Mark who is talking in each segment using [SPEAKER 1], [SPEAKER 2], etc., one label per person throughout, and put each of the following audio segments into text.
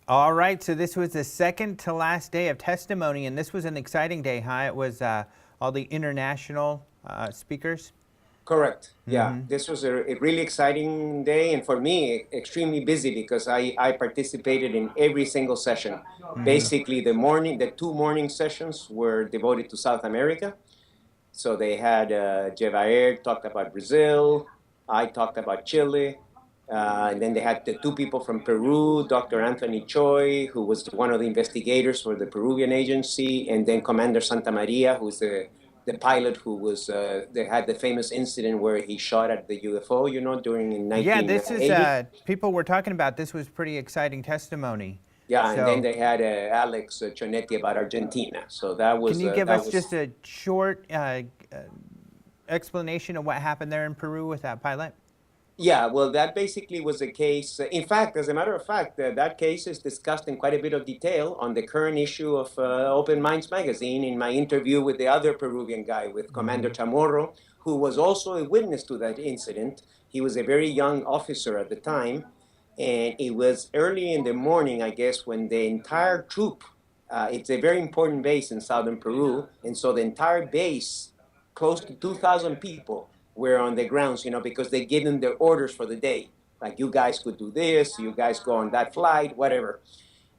[SPEAKER 1] All right, so this was the second to last day of testimony, and this was an exciting day, huh? It was all the international speakers.
[SPEAKER 2] Correct. Yeah,
[SPEAKER 1] Mm-hmm.
[SPEAKER 2] this was a really exciting day, and for me, extremely busy because I participated in every single session.
[SPEAKER 1] Mm-hmm.
[SPEAKER 2] Basically, the two morning sessions were devoted to South America. So they had Jevaer talked about Brazil, I talked about Chile, and then they had the two people from Peru, Dr. Anthony Choi, who was one of the investigators for the Peruvian agency, and then Commander Santa Maria, who's the pilot who was they had the famous incident where he shot at the UFO, during in
[SPEAKER 1] Yeah, this is
[SPEAKER 2] 1980.
[SPEAKER 1] people were talking about. This was pretty exciting testimony.
[SPEAKER 2] Yeah, and then
[SPEAKER 1] So,
[SPEAKER 2] they had Alex Chonetti about Argentina. So that
[SPEAKER 1] can
[SPEAKER 2] was
[SPEAKER 1] you give
[SPEAKER 2] that
[SPEAKER 1] us
[SPEAKER 2] was
[SPEAKER 1] just a short explanation of what happened there in Peru with that pilot?
[SPEAKER 2] Yeah, well, that basically was a case. In fact, as a matter of fact, that case is discussed in quite a bit of detail on the current issue of Open Minds magazine in my interview with the other Peruvian guy, with Commander
[SPEAKER 1] Mm-hmm.
[SPEAKER 2] Chamorro, who was also a witness to that incident. He was a very young officer at the time, and it was early in the morning, I guess, when the entire troop, it's a very important base in southern Peru, and so the entire base, close to 2,000 people, were on the grounds, because they give them their orders for the day. Like, you guys could do this, you guys go on that flight, whatever.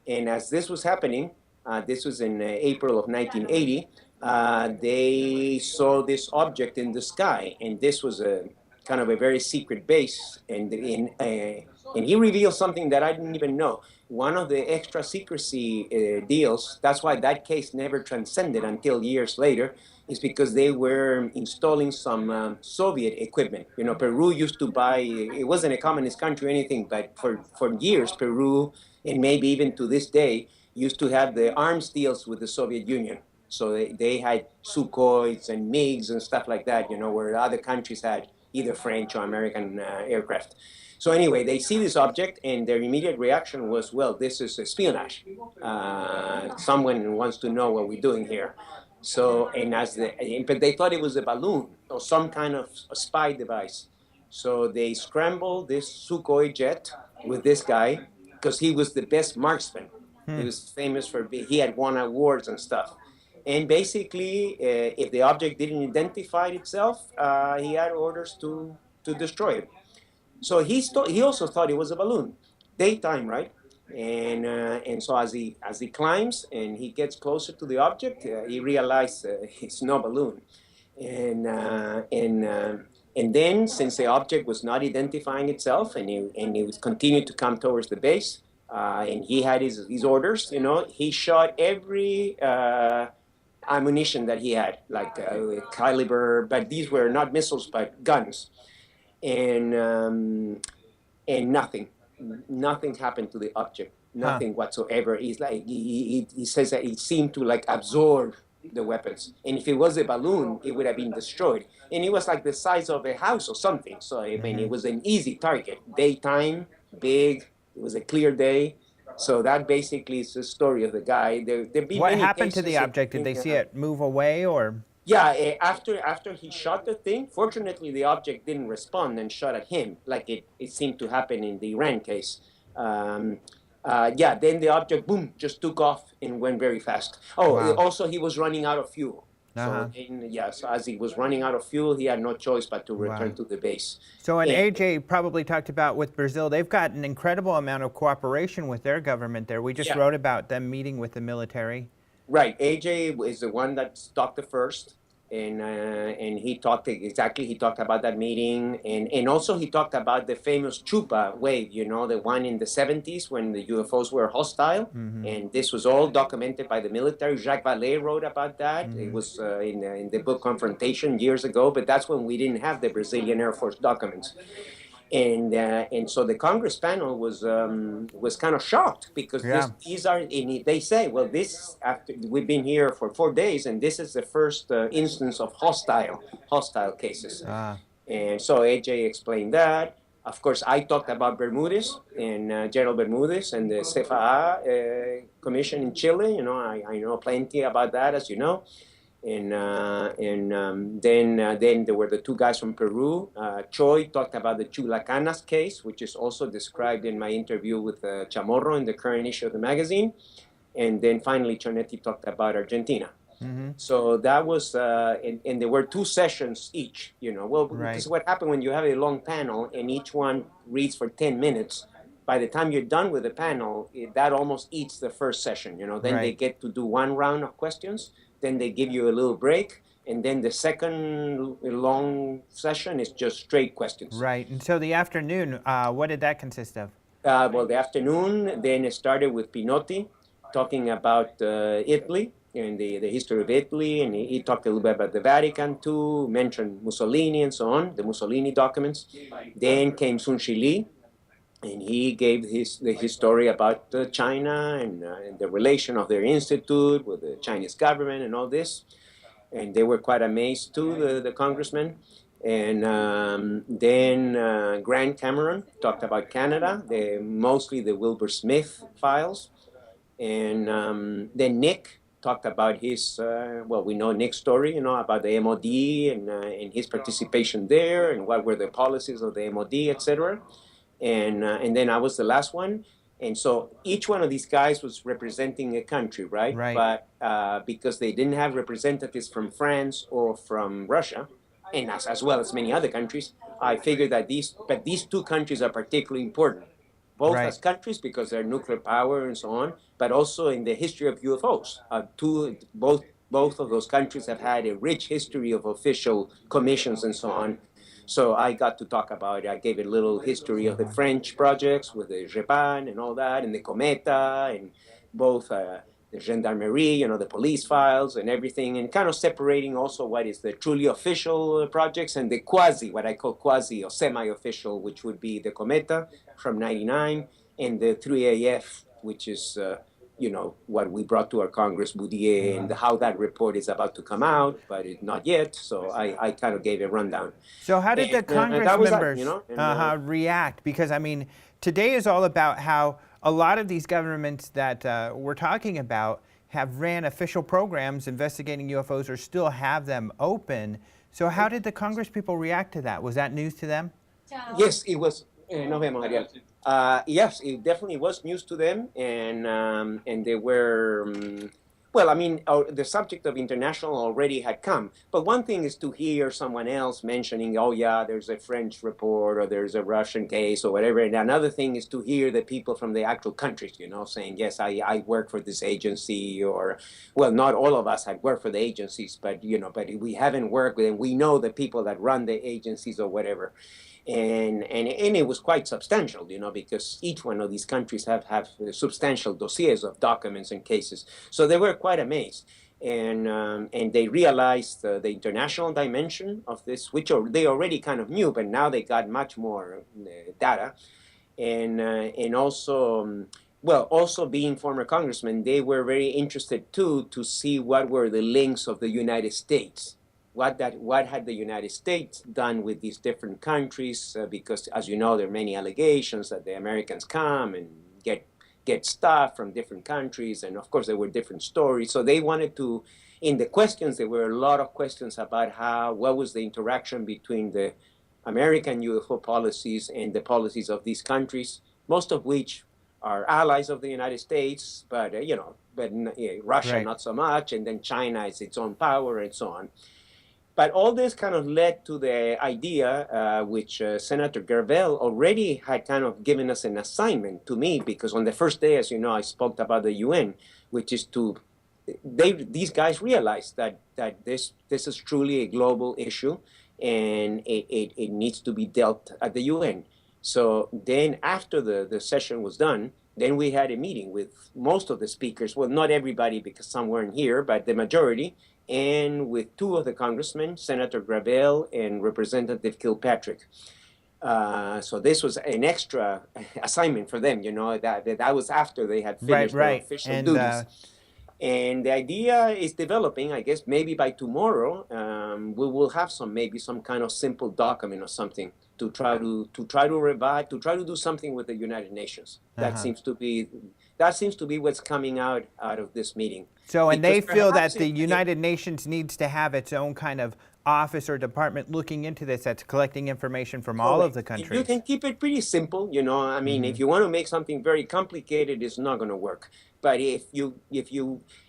[SPEAKER 2] And as this was happening, this was in April of 1980, they saw this object in the sky. And this was a kind of a very secret base. And he revealed something that I didn't even know. One of the extra secrecy deals, that's why that case never transcended until years later, is because they were installing some Soviet equipment. Peru used to buy, it wasn't a communist country or anything, but for years, Peru, and maybe even to this day, used to have the arms deals with the Soviet Union. So they had Sukhois and MiGs and stuff like that, where other countries had either French or American aircraft. So anyway, they see this object, and their immediate reaction was, well, this is espionage. Someone wants to know what we're doing here. So, but they thought it was a balloon or some kind of a spy device. So they scrambled this Sukhoi jet with this guy because he was the best marksman. He was famous he had won awards and stuff. And basically, if the object didn't identify itself, he had orders to destroy it. So he also thought it was a balloon, daytime, right? And so as he climbs and he gets closer to the object, he realized it's no balloon, and uh, and uh, and then since the object was not identifying itself, and he was continued to come towards the base, and he had his orders, he shot every ammunition that he had, like caliber, but these were not missiles but guns, and um, and nothing happened to the object,
[SPEAKER 1] Huh.
[SPEAKER 2] nothing whatsoever. He's like he says that it seemed to like absorb the weapons, and if it was a balloon, it would have been destroyed. And it was like the size of a house or something. So I mean,
[SPEAKER 1] Mm-hmm.
[SPEAKER 2] it was an easy target. Daytime, big. It was a clear day. So that basically is the story of the guy. There've been
[SPEAKER 1] What
[SPEAKER 2] many
[SPEAKER 1] happened to the
[SPEAKER 2] cases.
[SPEAKER 1] object? Did they see it move away or?
[SPEAKER 2] Yeah, after he shot the thing, fortunately the object didn't respond and shot at him like it seemed to happen in the Iran case. Um, yeah, then the object, boom, just took off and went very fast. Oh,
[SPEAKER 1] Wow.
[SPEAKER 2] also he was running out of fuel.
[SPEAKER 1] Uh huh.
[SPEAKER 2] So as he was running out of fuel, he had no choice but to
[SPEAKER 1] Wow.
[SPEAKER 2] return to the base.
[SPEAKER 1] So, and
[SPEAKER 2] And
[SPEAKER 1] AJ probably talked about with Brazil, they've got an incredible amount of cooperation with their government there. We just
[SPEAKER 2] yeah,
[SPEAKER 1] wrote about them meeting with the military.
[SPEAKER 2] right. AJ is the one that talked the first, and he talked exactly. He talked about that meeting, and also he talked about the famous Chupa wave. The one in the 70s when the UFOs were hostile,
[SPEAKER 1] Mm-hmm.
[SPEAKER 2] and this was all documented by the military. Jacques Vallée wrote about that. It
[SPEAKER 1] Mm-hmm.
[SPEAKER 2] was in the book Confrontation years ago, but that's when we didn't have the Brazilian Air Force documents. And so the Congress panel was kind of shocked because
[SPEAKER 1] Yeah.
[SPEAKER 2] these are, and they say, well, this, after we've been here for 4 days, and this is the first instance of hostile cases.
[SPEAKER 1] Ah.
[SPEAKER 2] And so AJ explained that. Of course, I talked about Bermudez and General Bermudez and the CFA Commission in Chile. I know plenty about that, as you know. Then there were the two guys from Peru. Choi talked about the Chulacanas case, which is also described in my interview with Chamorro in the current issue of the magazine. And then finally, Chonetti talked about Argentina.
[SPEAKER 1] Mm-hmm.
[SPEAKER 2] So that was, and there were two sessions each, well,
[SPEAKER 1] Right.
[SPEAKER 2] because what happened when you have a long panel and each one reads for 10 minutes, by the time you're done with the panel, that almost eats the first session, then they
[SPEAKER 1] Right.
[SPEAKER 2] get to do one round of questions, then they give you a little break, and then the second long session is just straight questions.
[SPEAKER 1] Right. And so the afternoon, what did that consist of?
[SPEAKER 2] Well, the afternoon, then it started with Pinotti talking about Italy and the history of Italy, and he talked a little bit about the Vatican too, mentioned Mussolini and so on, the Mussolini documents. Then came Sun Shili, and he gave his story about China and the relation of their institute with the Chinese government and all this. And they were quite amazed too, the congressman. And then Grant Cameron talked about Canada, mostly the Wilbur Smith files. And then Nick talked about his, well, we know Nick's story, about the MOD and his participation there and what were the policies of the MOD, etc. And then I was the last one. And so each one of these guys was representing a country, right?
[SPEAKER 1] Right.
[SPEAKER 2] But because they didn't have representatives from France or from Russia, and as well as many other countries, I figured that these two countries are particularly important, both
[SPEAKER 1] Right.
[SPEAKER 2] as countries because they're nuclear power and so on, but also in the history of UFOs. Both of those countries have had a rich history of official commissions and so on. So I got to talk about it. I gave a little history of the French projects with the Repan and all that, and the Cometa, and both the gendarmerie, the police files and everything, and kind of separating also what is the truly official projects and the what I call quasi or semi-official, which would be the Cometa from 99 and the 3AF, which is what we brought to our Congress, Boudier, and how that report is about to come out, but it's not yet. So I kind of gave a rundown.
[SPEAKER 1] So how did the Congress
[SPEAKER 2] that was
[SPEAKER 1] members
[SPEAKER 2] that, and,
[SPEAKER 1] react? Because, I mean, today is all about how a lot of these governments that we're talking about have ran official programs investigating UFOs or still have them open. So how did the Congress people react to that? Was that news to them?
[SPEAKER 2] Yes, it was. Nos vemos, Ariel. Yes, it definitely was news to them, and they were. Well, I mean, the subject of international already had come, but one thing is to hear someone else mentioning, oh yeah, there's a French report or there's a Russian case or whatever, and another thing is to hear the people from the actual countries, saying, yes, I work for this agency, or, well, not all of us had worked for the agencies, but we haven't worked with them. We know the people that run the agencies or whatever. And it was quite substantial, because each one of these countries have substantial dossiers of documents and cases. So they were quite amazed. And they realized the international dimension of this, which they already kind of knew, but now they got much more data. And also, well, also being former congressmen, they were very interested too to see what were the links of the United States. What had the United States done with these different countries? Because, as you know, there are many allegations that the Americans come and get stuff from different countries, and of course there were different stories. So they wanted to, in the questions, there were a lot of questions about what was the interaction between the American UFO policies and the policies of these countries, most of which are allies of the United States, but Russia
[SPEAKER 1] Right.
[SPEAKER 2] not so much, and then China is its own power and so on. But all this kind of led to the idea, which Senator Gervell already had kind of given us an assignment to me, because on the first day, as you know, I spoke about the UN, which is these guys realized that this is truly a global issue, and it needs to be dealt at the UN. So then after the session was done, then we had a meeting with most of the speakers. Well, not everybody, because some weren't here, but the majority, and with two of the congressmen, Senator Gravel and Representative Kilpatrick. So this was an extra assignment for them, that was after they had finished their official duties. And the idea is developing, I guess, maybe by tomorrow, we will have maybe some kind of simple document or something to try to revive, to try to do something with the United Nations. That seems to be That seems to be what's coming out of this meeting.
[SPEAKER 1] So, and they
[SPEAKER 2] Because
[SPEAKER 1] feel that
[SPEAKER 2] perhaps
[SPEAKER 1] the United Nations needs to have its own kind of office or department looking into this, that's collecting information from all of the
[SPEAKER 2] correct. You
[SPEAKER 1] countries.
[SPEAKER 2] can keep it pretty simple, you know. I mean, if you want to make something very complicated, it's not going to work. But if you,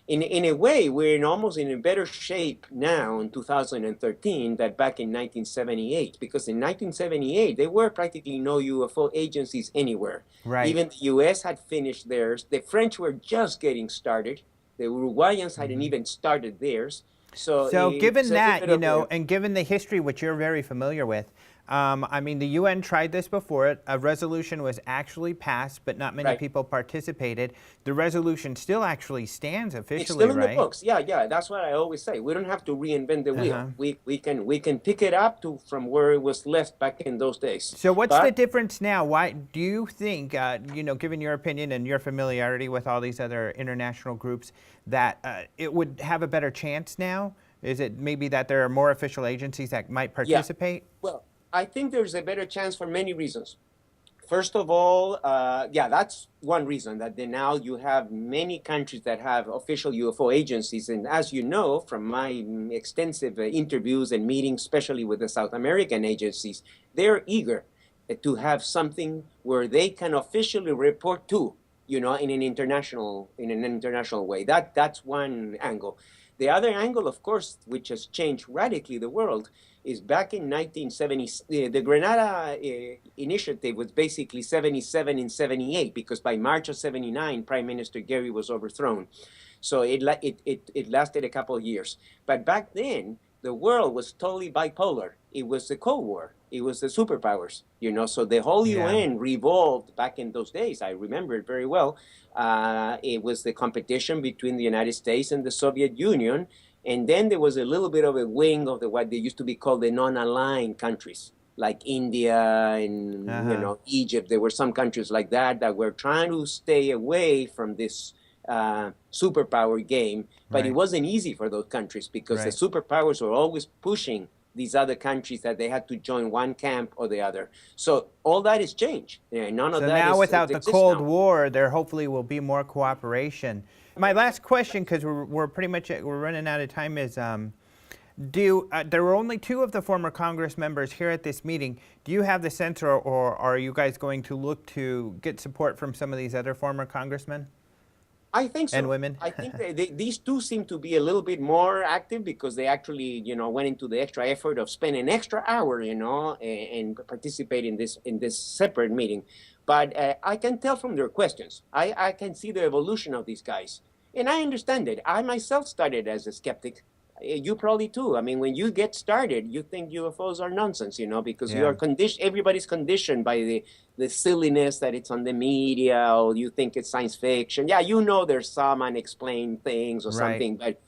[SPEAKER 2] in a way, we're almost in a better shape now in 2013 than back in 1978, because in 1978 there were practically no UFO agencies anywhere.
[SPEAKER 1] Right.
[SPEAKER 2] Even the U.S. had finished theirs. The French were just getting started. The Uruguayans hadn't even started theirs.
[SPEAKER 1] So given
[SPEAKER 2] it's a
[SPEAKER 1] that,
[SPEAKER 2] bit
[SPEAKER 1] you
[SPEAKER 2] of
[SPEAKER 1] know,
[SPEAKER 2] a-
[SPEAKER 1] and given the history, which you're very familiar with, I mean, the UN tried this before. It. A resolution was actually passed, but not many
[SPEAKER 2] Right.
[SPEAKER 1] people participated. The resolution still actually stands officially,
[SPEAKER 2] It's still in
[SPEAKER 1] right?
[SPEAKER 2] the books. Yeah, yeah. That's what I always say. We don't have to reinvent the wheel.
[SPEAKER 1] Uh-huh.
[SPEAKER 2] We can pick it up from where it was left back in those days.
[SPEAKER 1] So what's the
[SPEAKER 2] But
[SPEAKER 1] difference now? Why do you think, you know, given your opinion and your familiarity with all these other international groups, that it would have a better chance now? Is it maybe that there are more official agencies that might participate?
[SPEAKER 2] well, I think there's a better chance for many reasons. First of all, yeah, that's one reason that now you have many countries that have official UFO agencies. And as you know, from my extensive interviews and meetings, especially with the South American agencies, they're eager to have something where they can officially report to, you know, in an international way. That's one angle. The other angle, of course, which has changed radically the world, is back in 1970, the Grenada initiative was basically 77 and 78, because by March of 79, Prime Minister Gary was overthrown. So it lasted a couple of years. But back then, the world was totally bipolar. It was the Cold War. It was the superpowers, you know. So the whole UN revolved back in those days. I remember it very well. It was the competition between the United States and the Soviet Union. And then there was a little bit of a wing of what they used to be called the non-aligned countries, like India and you know, Egypt. There were some countries like that were trying to stay away from this superpower game. But it wasn't easy for those countries, because the superpowers were always pushing these other countries that they had to join one camp or the other. So all that has changed. None of
[SPEAKER 1] So
[SPEAKER 2] that
[SPEAKER 1] now, without the
[SPEAKER 2] exists
[SPEAKER 1] Cold
[SPEAKER 2] now.
[SPEAKER 1] War, there hopefully will be more cooperation. My last question, because we're pretty much we're running out of time, is there were only 2 of the former Congress members here at this meeting. Do you have the sense, or are you guys going to look to get support from some of these other former congressmen?
[SPEAKER 2] I think so.
[SPEAKER 1] And women?
[SPEAKER 2] I think these 2 seem to be a little bit more active, because they actually, you know, went into the extra effort of spending an extra hour, you know, and participate in this separate meeting. But I can tell from their questions. I can see the evolution of these guys. And I understand it. I myself started as a skeptic. You probably too. I mean, when you get started, you think UFOs are nonsense, you know, because you are conditioned. Everybody's conditioned by the silliness that it's on the media, or you think it's science fiction. Yeah, you know, there's some unexplained things or something. But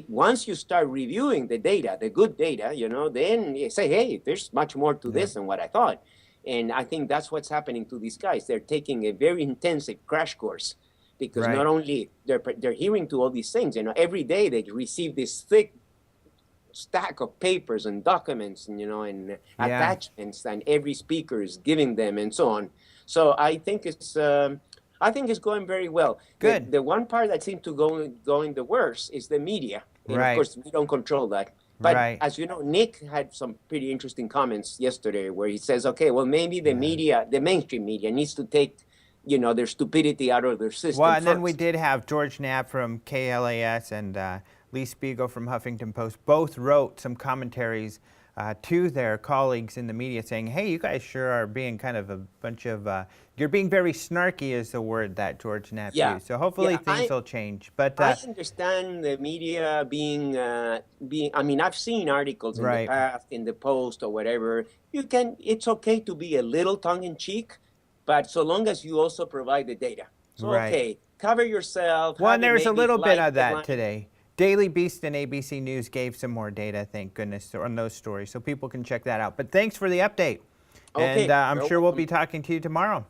[SPEAKER 2] once you start reviewing the data, the good data, you know, then you say, hey, there's much more to this than what I thought. And I think that's what's happening to these guys. They're taking a very intensive crash course. Because not only they're hearing to all these things, you know, every day they receive this thick stack of papers and documents, and, you know, and attachments, and every speaker is giving them, and so on. So I think it's going very well.
[SPEAKER 1] Good.
[SPEAKER 2] The one part that seems to going the worst is the media. And of course, we don't control that. But as you know, Nick had some pretty interesting comments yesterday, where he says, okay, well, maybe the media, the mainstream media, needs to take, you know, their stupidity out of their system.
[SPEAKER 1] Well, and then we did have George Knapp from KLAS and Lee Spiegel from Huffington Post. Both wrote some commentaries to their colleagues in the media saying, hey, you guys sure are being kind of a bunch of, you're being very snarky is the word that George Knapp used. So hopefully things will change. But
[SPEAKER 2] I understand the media being, I mean, I've seen articles in the past, in the Post or whatever. It's okay to be a little tongue-in-cheek, but so long as you also provide the data. So, okay, cover yourself.
[SPEAKER 1] Well, and there's a little bit of that today. Daily Beast and ABC News gave some more data, thank goodness, on those stories, so people can check that out. But thanks for the update.
[SPEAKER 2] Okay,
[SPEAKER 1] and I'm sure we'll be talking to you tomorrow.